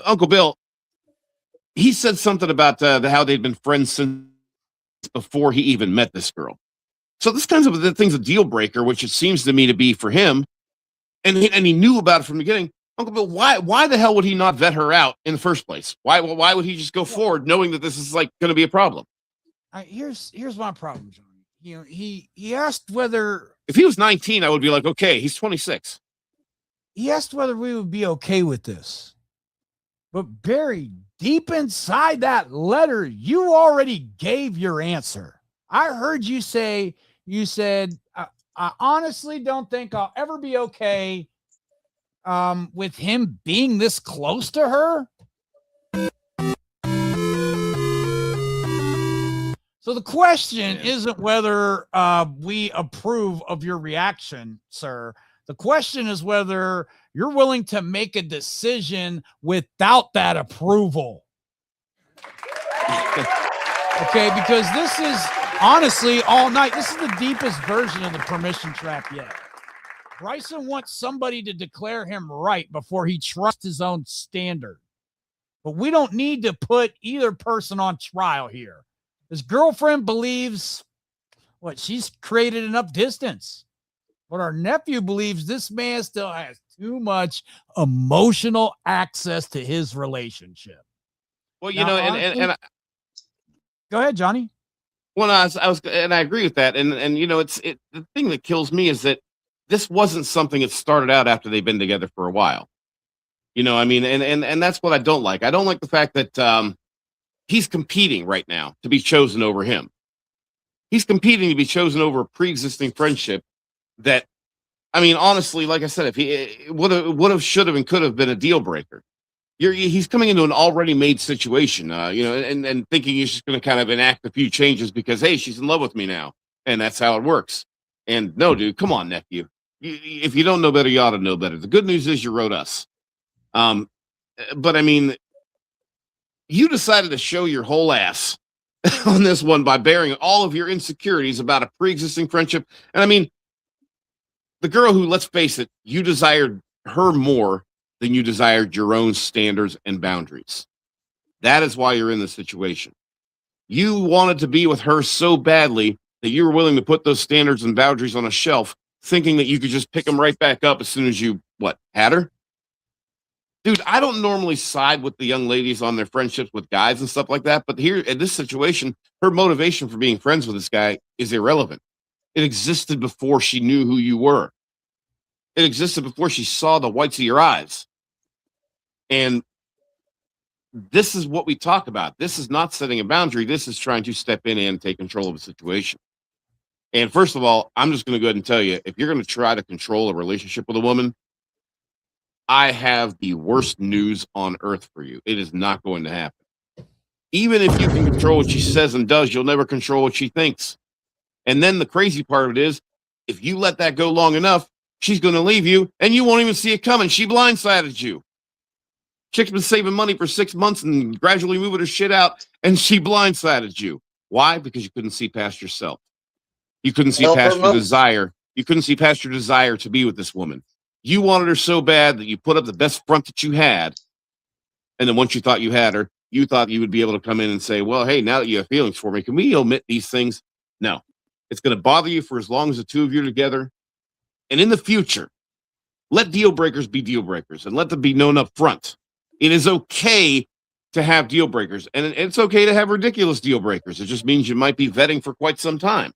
Uncle Bill, he said something about how they'd been friends since before he even met this girl. So this kind of thing's a deal breaker, which it seems to me to be for him. And he knew about it from the beginning. Uncle Bill, why the hell would he not vet her out in the first place? Why would he just go forward knowing that this is like going to be a problem? Here's my problem, Johnny. He asked whether, if he was 19, I would be like, okay, he's 26. He asked whether we would be okay with this. But buried deep inside that letter, you already gave your answer. I heard you say, you said, I honestly don't think I'll ever be okay with him being this close to her. So the question isn't whether we approve of your reaction, sir. The question is whether you're willing to make a decision without that approval. Okay, because this is honestly all night. This is the deepest version of the permission trap yet. Bryson wants somebody to declare him right before he trusts his own standard. But we don't need to put either person on trial here. His girlfriend believes she's created enough distance. But our nephew believes this man still has too much emotional access to his relationship. Well, Now, and go ahead, Johnny. Well, I was, and I agree with that. And the thing that kills me is that this wasn't something that started out after they've been together for a while. And that's what I don't like. I don't like the fact that he's competing right now to be chosen over him. He's competing to be chosen over a pre-existing friendship that I mean, honestly, like I said, if he would have, should have, and could have been a deal breaker. He's coming into an already made situation, and thinking he's just going to kind of enact a few changes because hey, she's in love with me now, and that's how it works. And no, dude, come on, nephew. If you don't know better, you ought to know better. The good news is you wrote us. But I mean, you decided to show your whole ass on this one by bearing all of your insecurities about a pre-existing friendship. And I mean, the girl who, let's face it, you desired her more than you desired your own standards and boundaries. That is why you're in this situation. You wanted to be with her so badly that you were willing to put those standards and boundaries on a shelf, thinking that you could just pick them right back up as soon as you, had her? Dude, I don't normally side with the young ladies on their friendships with guys and stuff like that, but here in this situation, her motivation for being friends with this guy is irrelevant. It existed before she knew who you were. It existed before she saw the whites of your eyes. And this is what we talk about. This is not setting a boundary. This is trying to step in and take control of a situation. And first of all, I'm just going to go ahead and tell you, if you're going to try to control a relationship with a woman, I have the worst news on earth for you. It is not going to happen. Even if you can control what she says and does, you'll never control what she thinks. And then the crazy part of it is, if you let that go long enough, she's going to leave you and you won't even see it coming. She blindsided you. Chick's been saving money for 6 months and gradually moving her shit out, and she blindsided you. Why? Because you couldn't see past yourself. You couldn't see past your desire. You couldn't see past your desire to be with this woman. You wanted her so bad that you put up the best front that you had. And then once you thought you had her, you thought you would be able to come in and say, well, hey, now that you have feelings for me, can we omit these things? No. It's going to bother you for as long as the two of you are together. And in the future, let deal breakers be deal breakers and let them be known up front. It is okay to have deal breakers, and it's okay to have ridiculous deal breakers. It just means you might be vetting for quite some time.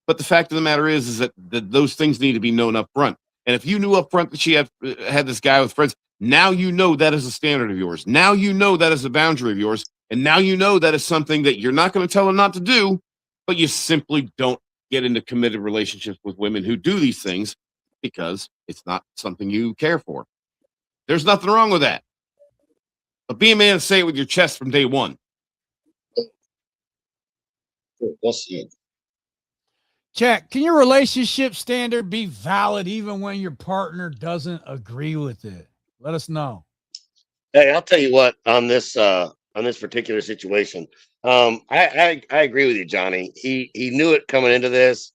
But the fact of the matter is that those things need to be known up front. And if you knew up front that she had this guy with friends, now you know that is a standard of yours. Now you know that is a boundary of yours. And now you know that is something that you're not going to tell her not to do, but you simply don't get into committed relationships with women who do these things because it's not something you care for. There's nothing wrong with that. But be a man and say it with your chest from day one. We'll see. Check. Can your relationship standard be valid even when your partner doesn't agree with it? Let us know. Hey, I'll tell you what, on this particular situation, I agree with you, Johnny. He knew it coming into this.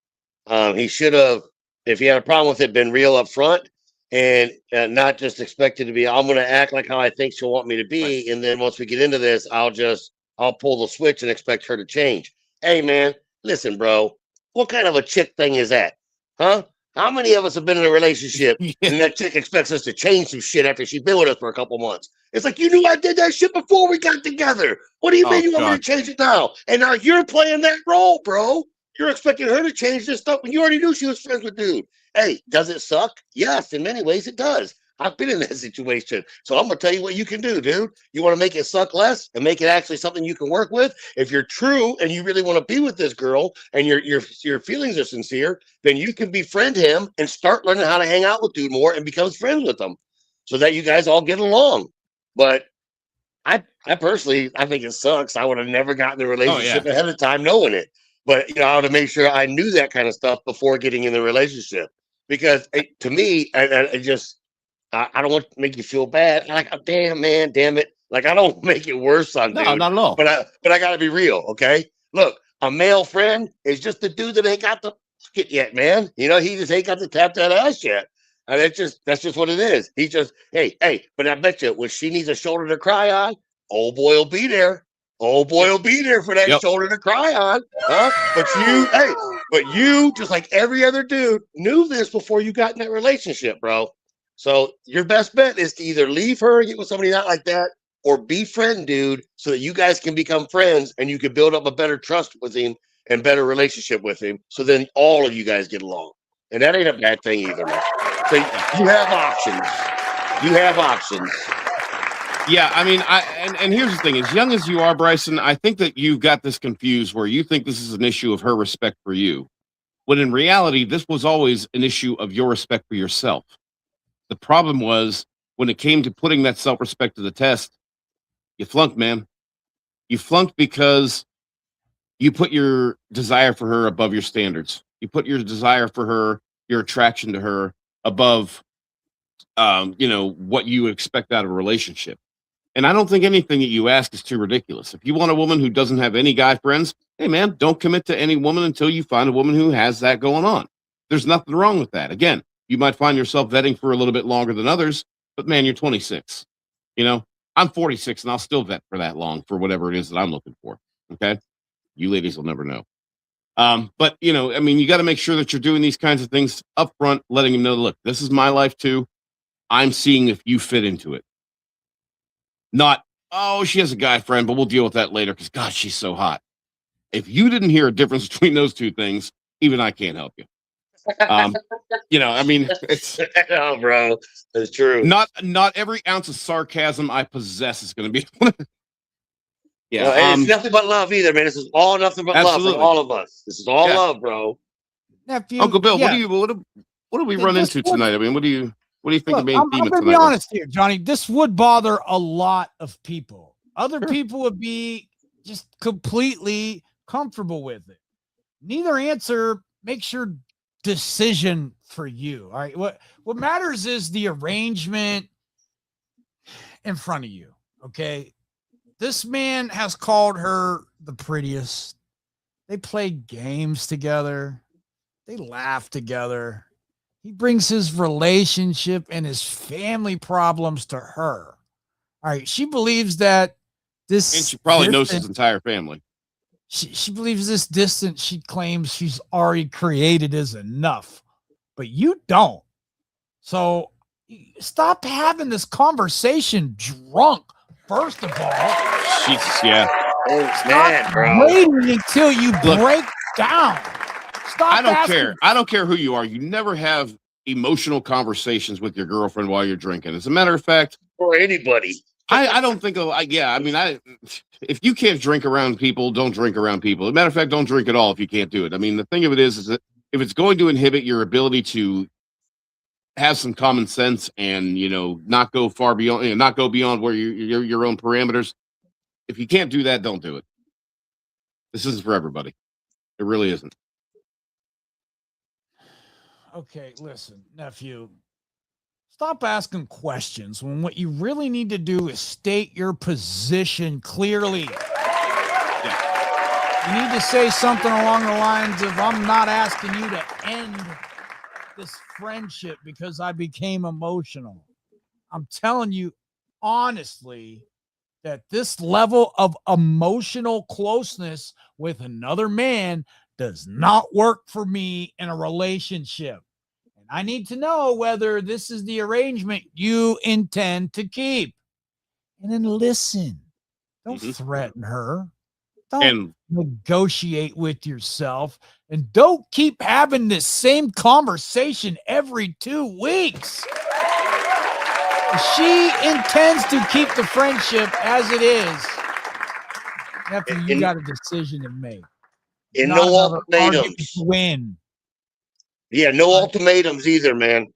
He should have, if he had a problem with it, been real up front and not just expected to be, I'm going to act like how I think she'll want me to be. Right. And then once we get into this, I'll pull the switch and expect her to change. Hey, man, listen, bro, what kind of a chick thing is that? Huh? How many of us have been in a relationship and that chick expects us to change some shit after she's been with us for a couple months? It's like, you knew I did that shit before we got together. What do you mean you want me to change it now? And now you're playing that role, bro. You're expecting her to change this stuff when you already knew she was friends with dude. Hey, does it suck? Yes, in many ways it does. I've been in that situation. So I'm going to tell you what you can do, dude. You want to make it suck less and make it actually something you can work with? If you're true and you really want to be with this girl and your feelings are sincere, then you can befriend him and start learning how to hang out with dude more and become friends with him so that you guys all get along. But I personally, I think it sucks. I would have never gotten the relationship ahead of time knowing it. But, I would have made sure I knew that kind of stuff before getting in the relationship. Because to me, I don't want to make you feel bad. I'm like, oh, damn it. Like, I don't make it worse on dude. No, not at all. But I got to be real, okay? Look, a male friend is just the dude that ain't got the it yet, man. He just ain't got to tap that ass yet. And that's just what it is. He just, hey, but I bet you when she needs a shoulder to cry on, old boy will be there. Old boy will be there for that shoulder to cry on. Huh? But you, just like every other dude, knew this before you got in that relationship, bro. So your best bet is to either leave her and get with somebody not like that, or befriend dude so that you guys can become friends and you can build up a better trust with him and better relationship with him. So then all of you guys get along. And that ain't a bad thing either, man. So you have options. Yeah, I mean, and here's the thing. As young as you are, Bryson, I think that you've got this confused where you think this is an issue of her respect for you. When in reality, this was always an issue of your respect for yourself. The problem was when it came to putting that self-respect to the test, you flunked, man. You flunked because you put your desire for her above your standards. You put your desire for her, your attraction to her above, what you would expect out of a relationship. And I don't think anything that you ask is too ridiculous. If you want a woman who doesn't have any guy friends, hey man, don't commit to any woman until you find a woman who has that going on. There's nothing wrong with that. Again, you might find yourself vetting for a little bit longer than others, but man, you're 26. You know, I'm 46 and I'll still vet for that long for whatever it is that I'm looking for. Okay. You ladies will never know. But you got to make sure that you're doing these kinds of things up front, letting them know, look, this is my life too. I'm seeing if you fit into it. Not, oh, she has a guy friend, but we'll deal with that later because God, she's so hot. If you didn't hear a difference between those two things, even I can't help you. It's Oh, bro, that's true. Not every ounce of sarcasm I possess is going to be. Yeah, and it's nothing but love either, man. This is all nothing but love from all of us. This is all love, bro. Nephew, Uncle Bill, what do we run into tonight? I mean, what do you think the main theme I'm of gonna tonight be honest here, Johnny. This would bother a lot of people. Other Sure. people would be just completely comfortable with it. Neither answer makes your decision for you. All right. What matters is the arrangement in front of you. Okay. This man has called her the prettiest. They play games together. They laugh together. He brings his relationship and his family problems to her. All right. She believes that this. And she probably knows his entire family. She believes this distance she claims she's already created is enough, but you don't. So stop having this conversation drunk, first of all. Jesus, yeah. Oh, man, bro. Waiting until you break down. Stop. I don't care. I don't care who you are. You never have emotional conversations with your girlfriend while you're drinking. As a matter of fact, or anybody. I don't think. If you can't drink around people, don't drink around people. As a matter of fact, don't drink at all if you can't do it. I mean, the thing of it is that if it's going to inhibit your ability to have some common sense and not go far beyond, not go beyond where your own parameters. If you can't do that, don't do it. This isn't for everybody. It really isn't. Okay, listen, nephew. Stop asking questions when what you really need to do is state your position clearly. Yeah. You need to say something along the lines of, I'm not asking you to end this friendship because I became emotional. I'm telling you honestly that this level of emotional closeness with another man does not work for me in a relationship. I need to know whether this is the arrangement you intend to keep. And then listen. Don't threaten her. Don't negotiate with yourself. And don't keep having this same conversation every 2 weeks. She intends to keep the friendship as it is. After you got a decision to make. And no ultimatums. Win. Yeah, no ultimatums either, man.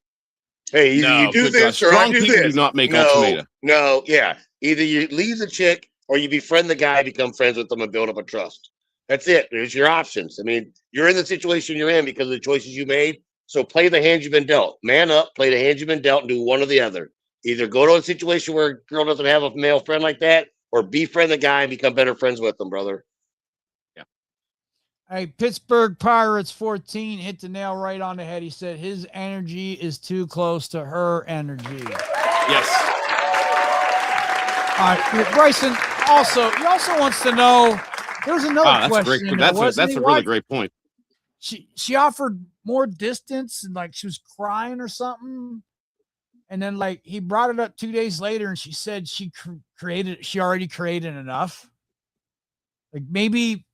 Hey, either you do this or I do this. Do not make ultimatums. No, yeah. Either you leave the chick or you befriend the guy, become friends with them, and build up a trust. That's it. There's your options. I mean, you're in the situation you're in because of the choices you made. So play the hand you've been dealt. Man up, play the hand you've been dealt, and do one or the other. Either go to a situation where a girl doesn't have a male friend like that, or befriend the guy and become better friends with them, brother. Hey, Pittsburgh Pirates 14 hit the nail right on the head. He said his energy is too close to her energy. Yes. All right, Bryson he also wants to know. There's another question. That's a really great point. She offered more distance and like she was crying or something, and then like he brought it up 2 days later, and she said she already created enough. Like maybe.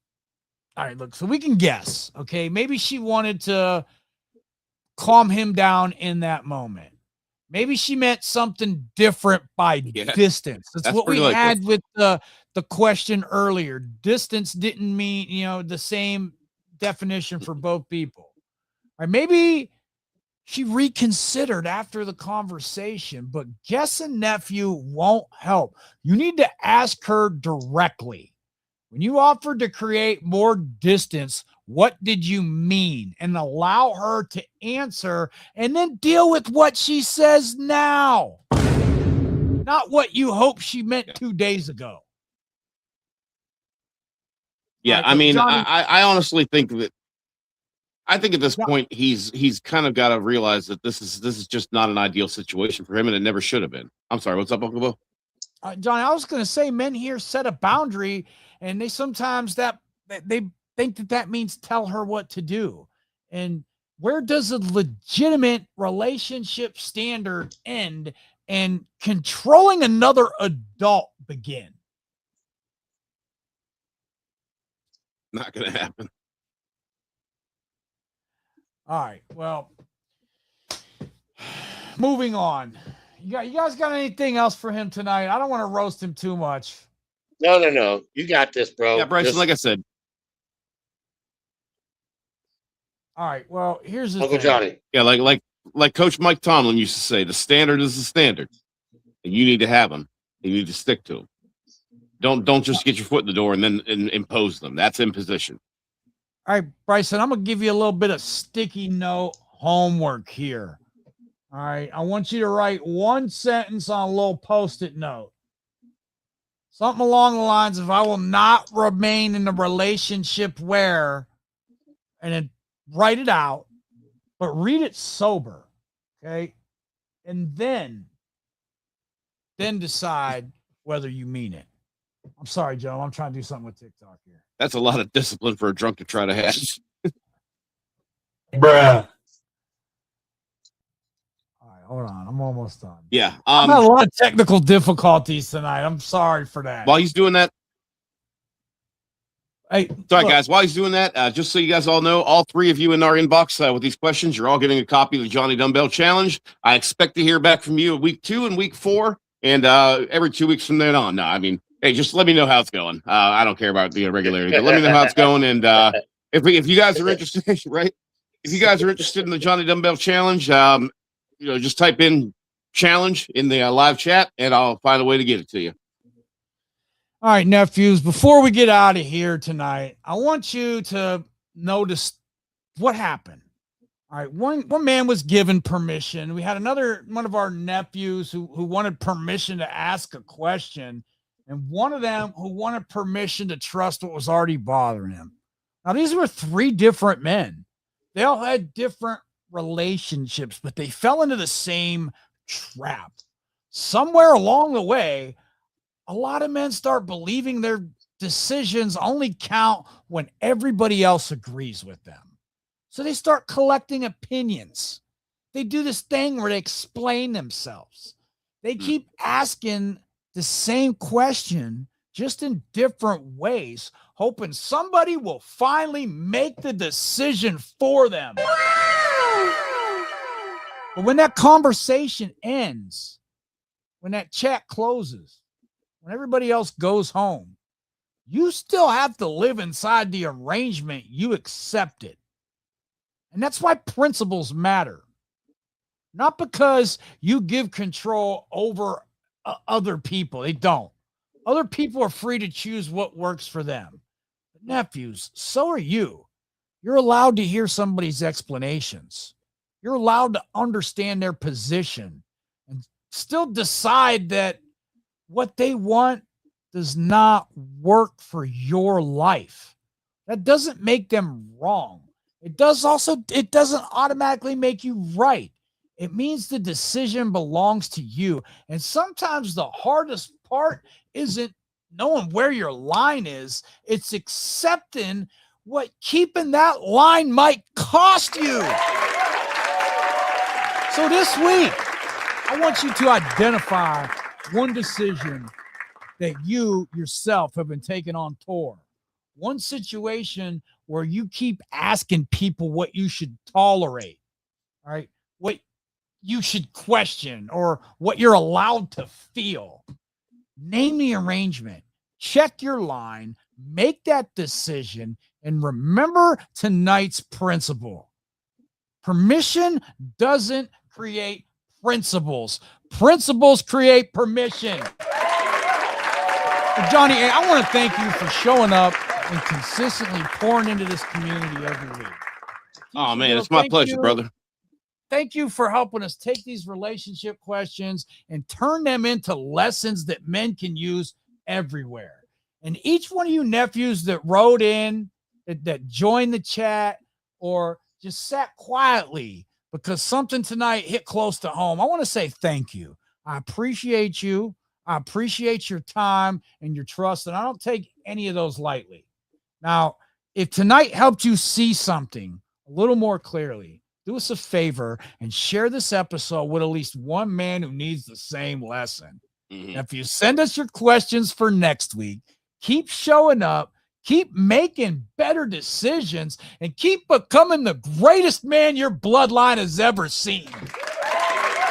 All right, look, so we can guess, okay? Maybe she wanted to calm him down in that moment. Maybe she meant something different by distance. That's what we had with the question earlier. Distance didn't mean, the same definition for both people. Right? Maybe she reconsidered after the conversation, but guessing nephew won't help. You need to ask her directly. When you offered to create more distance, what did you mean? And allow her to answer and then deal with what she says now, not what you hope she meant 2 days ago. Yeah, Right, I mean, Johnny, I honestly think that I think at this point he's kind of got to realize that this is just not an ideal situation for him, and it never should have been. I'm sorry, what's up, Uncle Bill? Johnny, I was going to say men here set a boundary, and they sometimes they think that means tell her what to do. And where does a legitimate relationship standard end and controlling another adult begin? Not going to happen. All right. Well, moving on. You guys got anything else for him tonight? I don't want to roast him too much. No. You got this, bro. Yeah, Bryson, like I said, All right. Well, here's the Uncle thing. Johnny. yeah, like Coach Mike Tomlin used to say, the standard is the standard, and you need to have them. You need to stick to them. Don't just get your foot in the door and then impose them. That's imposition. All right, Bryson, I'm going to give you a little bit of sticky note homework here. All right. I want you to write one sentence on a little Post-it note. Something along the lines of, I will not remain in a relationship where, and then write it out, but read it sober. Okay. And then decide whether you mean it. I'm sorry, Joe. I'm trying to do something with TikTok here. That's a lot of discipline for a drunk to try to have. Bruh. All right, hold on. I'm almost done. Yeah. I've had a lot of technical difficulties tonight. I'm sorry for that. While he's doing that, Hey, sorry, look, guys. While he's doing that, just so you guys all know, all three of you in our inbox with these questions, you're all getting a copy of the Johnny Dumbbell Challenge. I expect to hear back from you in week 2 and week 4, and every 2 weeks from then on. No, I mean, hey, just let me know how it's going. I don't care about the regularity, but let me know how it's going. And if you guys are interested, right? If you guys are interested in the Johnny Dumbbell Challenge, just type in challenge in the live chat, and I'll find a way to get it to you. all right, nephews, before we get out of here tonight, I want you to notice what happened. All right, one man was given permission. We had one of our nephews who wanted permission to ask a question, and one of them who wanted permission to trust what was already bothering him. Now, these were 3 different men. They all had different relationships, but they fell into the same trap. Somewhere along the way, a lot of men start believing their decisions only count when everybody else agrees with them. So they start collecting opinions. They do this thing where they explain themselves. They keep asking the same question, just in different ways, hoping somebody will finally make the decision for them. But when that conversation ends, when that chat closes, when everybody else goes home, you still have to live inside the arrangement you accepted. And that's why principles matter. Not because you give control over other people. They don't. Other people are free to choose what works for them. But nephews, so are you. You're allowed to hear somebody's explanations. You're allowed to understand their position and still decide that what they want does not work for your life. That doesn't make them wrong. It doesn't automatically make you right. It means the decision belongs to you. And sometimes the hardest part isn't knowing where your line is. It's accepting what keeping that line might cost you. So this week, I want you to identify one decision that you yourself have been taking on tour. One situation where you keep asking people what you should tolerate, all right? What you should question or what you're allowed to feel. Name the arrangement, check your line, make that decision, and remember tonight's principle. Permission doesn't create principles. Principles create permission. And Johnny, I want to thank you for showing up and consistently pouring into this community every week. Oh, man, it's my pleasure, brother. Thank you for helping us take these relationship questions and turn them into lessons that men can use everywhere. And each one of you nephews that wrote in, that joined the chat, or just sat quietly because something tonight hit close to home, I want to say thank you. I appreciate you. I appreciate your time and your trust, and I don't take any of those lightly. Now, if tonight helped you see something a little more clearly, do us a favor and share this episode with at least one man who needs the same lesson. Now, if you send us your questions for next week, keep showing up, keep making better decisions, and keep becoming the greatest man your bloodline has ever seen.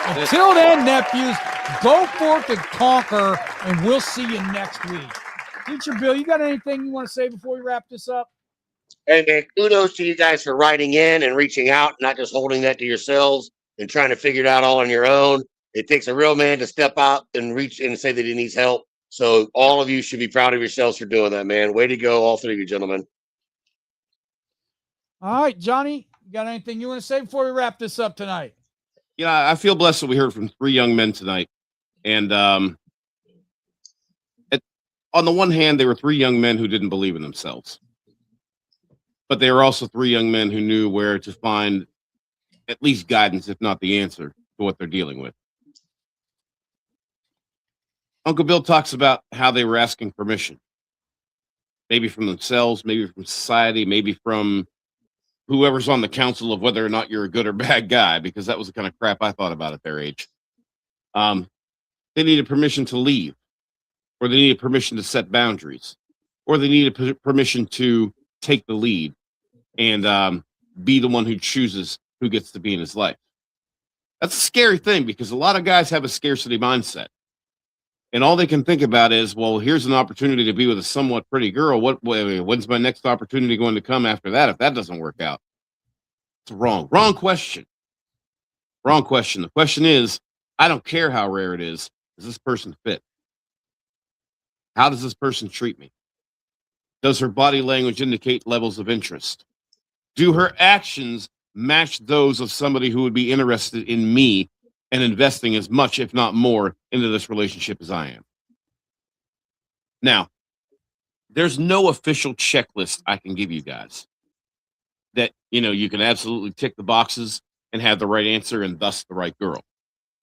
Until then, nephews, go forth and conquer, and we'll see you next week. Teacher Bill, you got anything you want to say before we wrap this up? Hey, man, kudos to you guys for writing in and reaching out, not just holding that to yourselves and trying to figure it out all on your own. It takes a real man to step out and reach and say that he needs help. So all of you should be proud of yourselves for doing that, man. Way to go, all three of you gentlemen. All right, Johnny, you got anything you want to say before we wrap this up tonight? Yeah, I feel blessed that we heard from three young men tonight. And on the one hand, they were three young men who didn't believe in themselves. But they were also three young men who knew where to find at least guidance, if not the answer, to what they're dealing with. Uncle Bill talks about how they were asking permission. Maybe from themselves, maybe from society, maybe from whoever's on the council of whether or not you're a good or bad guy, because that was the kind of crap I thought about at their age. They needed permission to leave, or they needed permission to set boundaries, or they needed permission to take the lead and be the one who chooses who gets to be in his life. That's a scary thing because a lot of guys have a scarcity mindset. And all they can think about is, well, here's an opportunity to be with a somewhat pretty girl. When's my next opportunity going to come after that if that doesn't work out? It's wrong. Wrong question. Wrong question. The question is, I don't care how rare it is. Does this person fit? How does this person treat me? Does her body language indicate levels of interest? Do her actions match those of somebody who would be interested in me and investing as much, if not more, into this relationship as I am? Now, there's no official checklist I can give you guys that, you can absolutely tick the boxes and have the right answer and thus the right girl.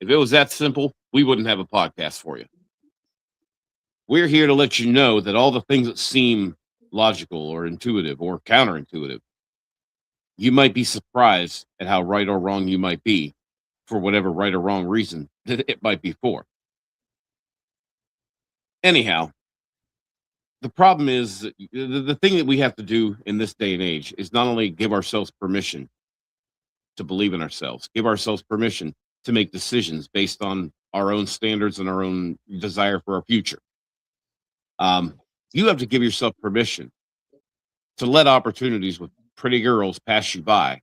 If it was that simple, we wouldn't have a podcast for you. We're here to let you know that all the things that seem logical or intuitive or counterintuitive, you might be surprised at how right or wrong you might be for whatever right or wrong reason that it might be for. Anyhow, the problem is that the thing that we have to do in this day and age is not only give ourselves permission to believe in ourselves, give ourselves permission to make decisions based on our own standards and our own desire for our future. You have to give yourself permission to let opportunities with pretty girls pass you by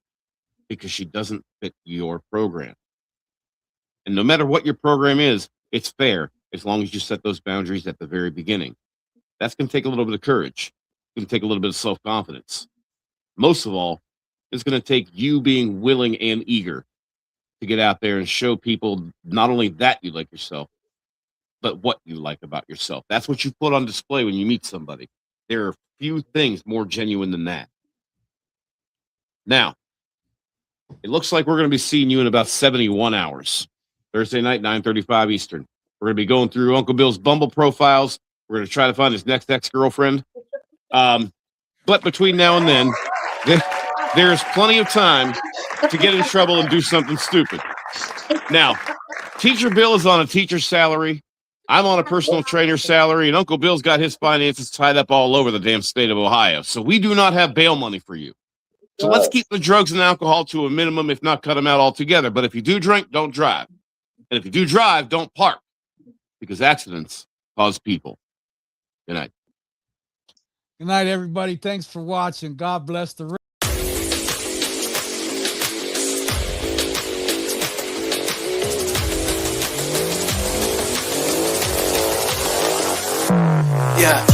because she doesn't fit your program. And no matter what your program is, it's fair as long as you set those boundaries at the very beginning. That's going to take a little bit of courage. It's going to take a little bit of self-confidence. Most of all, it's going to take you being willing and eager to get out there and show people not only that you like yourself, but what you like about yourself. That's what you put on display when you meet somebody. There are few things more genuine than that. Now, it looks like we're going to be seeing you in about 71 hours. Thursday night, 9:35 Eastern. We're going to be going through Uncle Bill's Bumble profiles. We're going to try to find his next ex-girlfriend. But between now and then, there's plenty of time to get in trouble and do something stupid. Now, Teacher Bill is on a teacher's salary. I'm on a personal trainer's salary, and Uncle Bill's got his finances tied up all over the damn state of Ohio. So we do not have bail money for you. So let's keep the drugs and alcohol to a minimum, if not cut them out altogether. But if you do drink, don't drive. And if you do drive, don't park, because accidents cause people. Good night. Good night, everybody. Thanks for watching. God bless the Yeah,